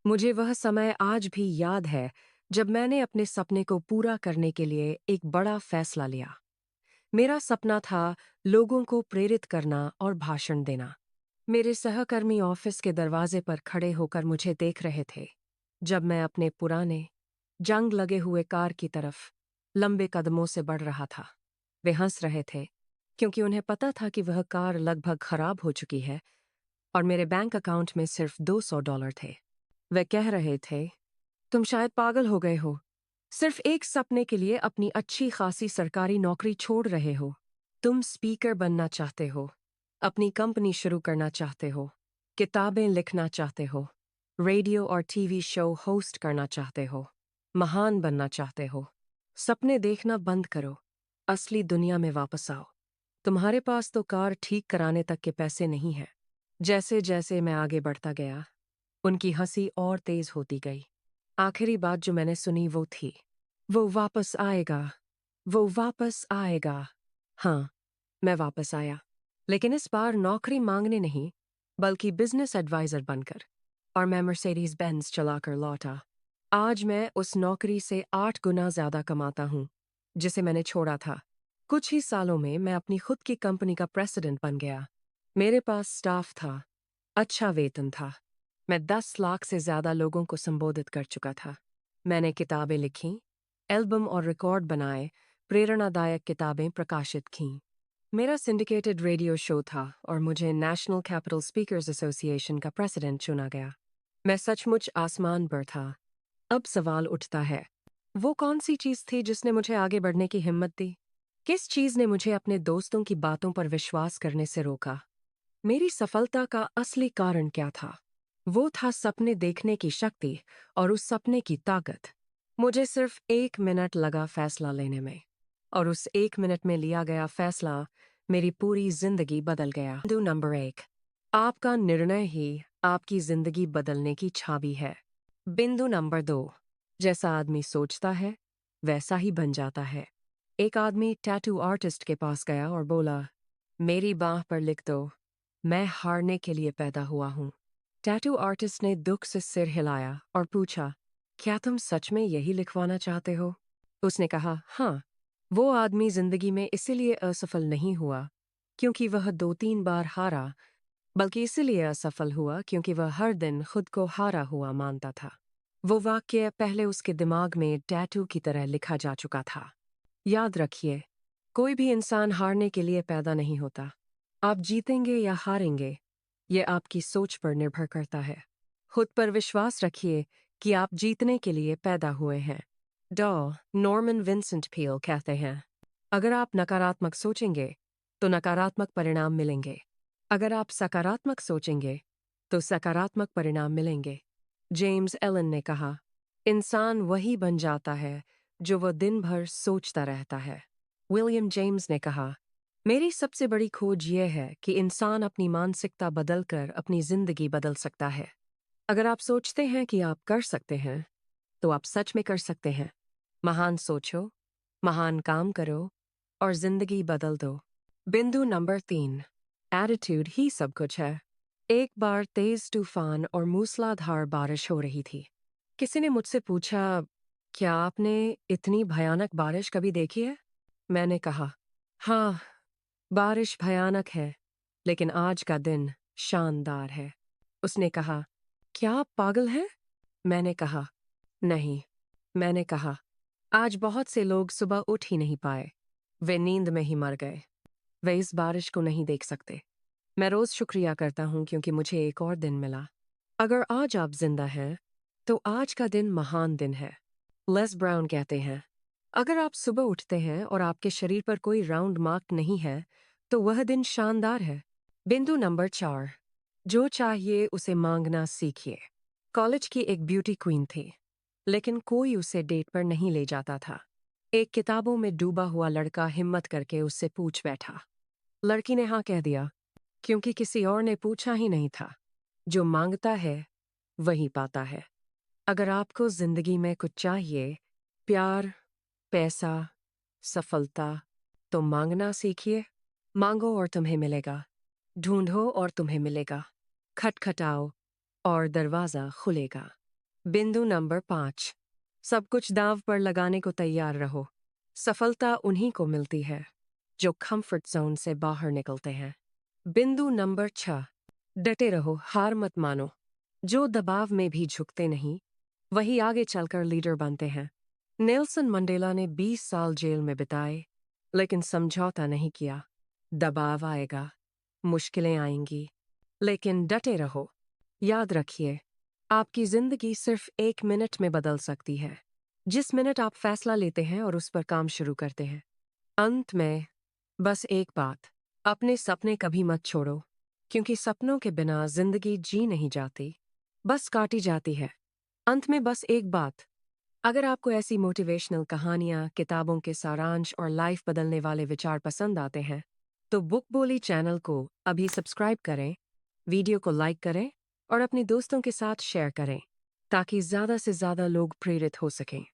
मुझे वह समय आज भी याद है जब मैंने अपने सपने को पूरा करने के लिए एक बड़ा फैसला लिया। मेरा सपना था लोगों को प्रेरित करना और भाषण देना। मेरे सहकर्मी ऑफिस के दरवाजे पर खड़े होकर मुझे देख रहे थे जब मैं अपने पुराने, जंग लगे हुए कार की तरफ लंबे कदमों से बढ़ रहा था। वे हंस रहे थे क्योंकि उन्हें पता था कि वह कार लगभग खराब हो चुकी है और मेरे बैंक अकाउंट में सिर्फ $200 थे। वे कह रहे थे, तुम शायद पागल हो गए हो। सिर्फ एक सपने के लिए अपनी अच्छी खासी सरकारी नौकरी छोड़ रहे हो। तुम स्पीकर बनना चाहते हो, अपनी कंपनी शुरू करना चाहते हो, किताबें लिखना चाहते हो, रेडियो और टीवी शो होस्ट करना चाहते हो, महान बनना चाहते हो। सपने देखना बंद करो, असली दुनिया में वापस आओ। तुम्हारे पास तो कार ठीक कराने तक के पैसे नहीं हैं। जैसे जैसे मैं आगे बढ़ता गया, उनकी हंसी और तेज होती गई। आखिरी बात जो मैंने सुनी वो थी, वो वापस आएगा, वो वापस आएगा। हाँ, मैं वापस आया, लेकिन इस बार नौकरी मांगने नहीं, बल्कि बिजनेस एडवाइजर बनकर। और मैं मर्सिडीज बेंज चलाकर लौटा। आज मैं उस नौकरी से 8 गुना ज्यादा कमाता हूँ जिसे मैंने छोड़ा था। कुछ ही सालों में मैं अपनी खुद की कंपनी का प्रेसिडेंट बन गया। मेरे पास स्टाफ था, अच्छा वेतन था। मैं 10 लाख से ज्यादा लोगों को संबोधित कर चुका था। मैंने किताबें लिखीं, एल्बम और रिकॉर्ड बनाए, प्रेरणादायक किताबें प्रकाशित कीं। मेरा सिंडिकेटेड रेडियो शो था और मुझे नेशनल कैपिटल स्पीकर्स एसोसिएशन का प्रेसिडेंट चुना गया। मैं सचमुच आसमान पर था। अब सवाल उठता है, वो कौन सी चीज थी जिसने मुझे आगे बढ़ने की हिम्मत दी? किस चीज ने मुझे अपने दोस्तों की बातों पर विश्वास करने से रोका? मेरी सफलता का असली कारण क्या था? वो था सपने देखने की शक्ति और उस सपने की ताकत। मुझे सिर्फ 1 मिनट लगा फैसला लेने में, और उस 1 मिनट में लिया गया फैसला मेरी पूरी जिंदगी बदल गया। बिंदु नंबर 1, आपका निर्णय ही आपकी जिंदगी बदलने की चाबी है। बिंदु नंबर 2, जैसा आदमी सोचता है वैसा ही बन जाता है। एक आदमी टैटू आर्टिस्ट के पास गया और बोला, मेरी बाह पर लिख दो, मैं हारने के लिए पैदा हुआ हूँ। टैटू आर्टिस्ट ने दुख से सिर हिलाया और पूछा, क्या तुम सच में यही लिखवाना चाहते हो? उसने कहा, हाँ। वो आदमी जिंदगी में इसीलिए असफल नहीं हुआ क्योंकि वह 2-3 बार हारा, बल्कि इसीलिए असफल हुआ क्योंकि वह हर दिन खुद को हारा हुआ मानता था। वो वाक्य पहले उसके दिमाग में टैटू की तरह लिखा जा चुका था। याद रखिए, कोई भी इंसान हारने के लिए पैदा नहीं होता। आप जीतेंगे या हारेंगे, ये आपकी सोच पर निर्भर करता है। खुद पर विश्वास रखिए कि आप जीतने के लिए पैदा हुए हैं। डॉ नॉर्मन विंसेंट पील कहते हैं, अगर आप नकारात्मक सोचेंगे तो नकारात्मक परिणाम मिलेंगे। अगर आप सकारात्मक सोचेंगे तो सकारात्मक परिणाम मिलेंगे। जेम्स एलन ने कहा, इंसान वही बन जाता है जो वह दिन भर सोचता रहता है। विलियम जेम्स ने कहा, मेरी सबसे बड़ी खोज यह है कि इंसान अपनी मानसिकता बदलकर अपनी जिंदगी बदल सकता है। अगर आप सोचते हैं कि आप कर सकते हैं, तो आप सच में कर सकते हैं। महान सोचो, महान काम करो और जिंदगी बदल दो। बिंदु नंबर 3, एटीट्यूड ही सब कुछ है। एक बार तेज तूफान और मूसलाधार बारिश हो रही थी। किसी ने मुझसे पूछा, क्या आपने इतनी भयानक बारिश कभी देखी है? मैंने कहा, हाँ, बारिश भयानक है, लेकिन आज का दिन शानदार है। उसने कहा, क्या आप पागल हैं? मैंने कहा, नहीं। मैंने कहा, आज बहुत से लोग सुबह उठ ही नहीं पाए। वे नींद में ही मर गए। वे इस बारिश को नहीं देख सकते। मैं रोज शुक्रिया करता हूँ क्योंकि मुझे एक और दिन मिला। अगर आज आप जिंदा हैं, तो आज का दिन महान दिन है। लेस ब्राउन कहते हैं, अगर आप सुबह उठते हैं और आपके शरीर पर कोई राउंड मार्क नहीं है, तो वह दिन शानदार है। बिंदु नंबर 4, जो चाहिए उसे मांगना सीखिए। कॉलेज की एक ब्यूटी क्वीन थी, लेकिन कोई उसे डेट पर नहीं ले जाता था। एक किताबों में डूबा हुआ लड़का हिम्मत करके उससे पूछ बैठा। लड़की ने हाँ कह दिया, क्योंकि किसी और ने पूछा ही नहीं था। जो मांगता है वही पाता है। अगर आपको जिंदगी में कुछ चाहिए, प्यार, पैसा, सफलता, तो मांगना सीखिए। मांगो और तुम्हें मिलेगा। ढूंढो और तुम्हें मिलेगा। खटखटाओ और दरवाजा खुलेगा। बिंदु नंबर 5। सब कुछ दांव पर लगाने को तैयार रहो। सफलता उन्हीं को मिलती है जो कंफर्ट जोन से बाहर निकलते हैं। बिंदु नंबर 6। डटे रहो, हार मत मानो। जो दबाव में भी झुकते नहीं, वही आगे चलकर लीडर बनते हैं। नेल्सन मंडेला ने 20 साल जेल में बिताए, लेकिन समझौता नहीं किया। दबाव आएगा, मुश्किलें आएंगी, लेकिन डटे रहो। याद रखिए, आपकी जिंदगी सिर्फ 1 मिनट में बदल सकती है। जिस मिनट आप फैसला लेते हैं और उस पर काम शुरू करते हैं। अंत में बस एक बात, अपने सपने कभी मत छोड़ो, क्योंकि सपनों के बिना जिंदगी जी नहीं जाती, बस काटी जाती है। अंत में बस एक बात, अगर आपको ऐसी मोटिवेशनल कहानियाँ, किताबों के सारांश और लाइफ बदलने वाले विचार पसंद आते हैं, तो बुक बोली चैनल को अभी सब्सक्राइब करें, वीडियो को लाइक करें और अपने दोस्तों के साथ शेयर करें, ताकि ज़्यादा से ज़्यादा लोग प्रेरित हो सकें।